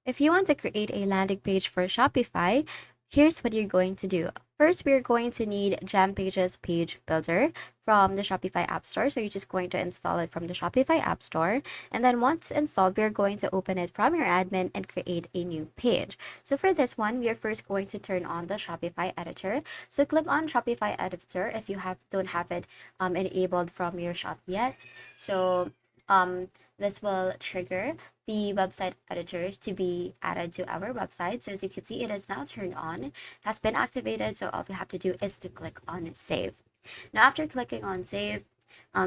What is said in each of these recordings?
If you want to create a landing page for Shopify, here's what you're going to do. First, we're going to need Gem Pages Page Builder from the Shopify App Store. So you're just going to install it from the Shopify App Store. And then once installed, we're going to open it from your admin and create a new page. So for this one, we are first going to turn on the Shopify editor. So click on Shopify editor if you don't have it enabled from your shop yet. So this will trigger the website editor to be added to our website. So as you can see, it is now turned on, has been activated. So all you have to do is to click on save. Now, after clicking on save,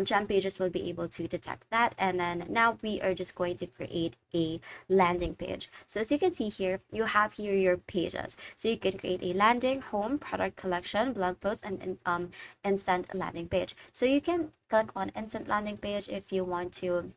Gem Pages will be able to detect that. And then now we are just going to create a landing page. So as you can see here, you have here your pages. So you can create a landing, home, product collection, blog post, and instant landing page. So you can click on instant landing page if you want to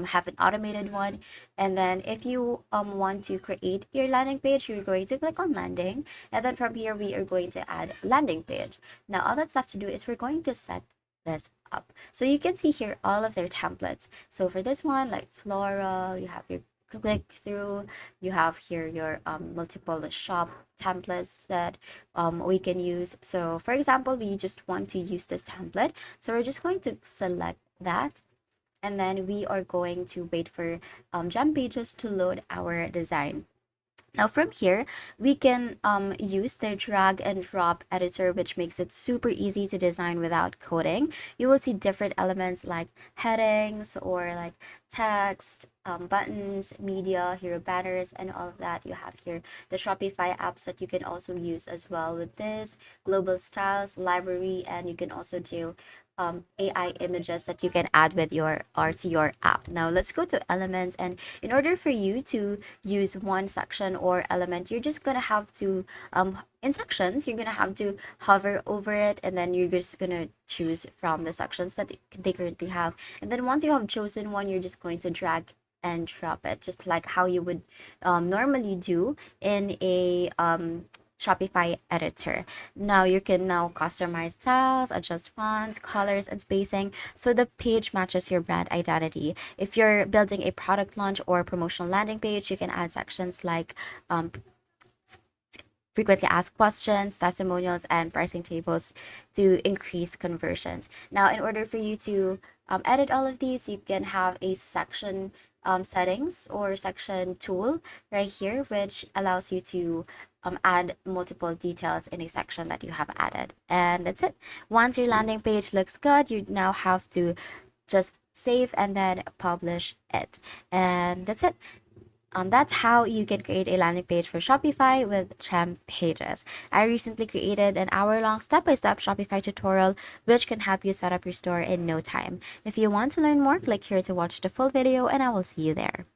have an automated one. And then if you want to create your landing page, you're going to click on landing, and then from here we are going to add landing page. Now all that's left to do is we're going to set this up. So you can see here all of their templates. So for this one, like floral, you have your click through, you have here your multiple shop templates that we can use. So for example, we just want to use this template, so we're just going to select that, and then we are going to wait for Gem Pages to load our design. Now from here, we can use the drag and drop editor, which makes it super easy to design without coding. You will see different elements like headings or like text, buttons, media, hero banners, and all of that. You have here the Shopify apps that you can also use as well with this, global styles, library, and you can also do AI images that you can add with your or to your app. Now let's go to elements, and in order for you to use one section or element, you're just gonna have to in sections you're gonna have to hover over it, and then you're just gonna choose from the sections that they currently have. And then once you have chosen one, you're just going to drag and drop it, just like how you would normally do in a Shopify editor. Now you can now customize styles, adjust fonts, colors, and spacing so the page matches your brand identity. If you're building a product launch or promotional landing page, you can add sections like frequently asked questions, testimonials, and pricing tables to increase conversions. Now, in order for you to edit all of these, you can have a section settings or section tool right here, which allows you to add multiple details in a section that you have added. And that's it. Once your landing page looks good, you now have to just save and then publish it. And that's it. That's how you can create a landing page for Shopify with Gem Pages. I recently created an hour-long step-by-step Shopify tutorial which can help you set up your store in no time. If you want to learn more, click here to watch the full video, and I will see you there.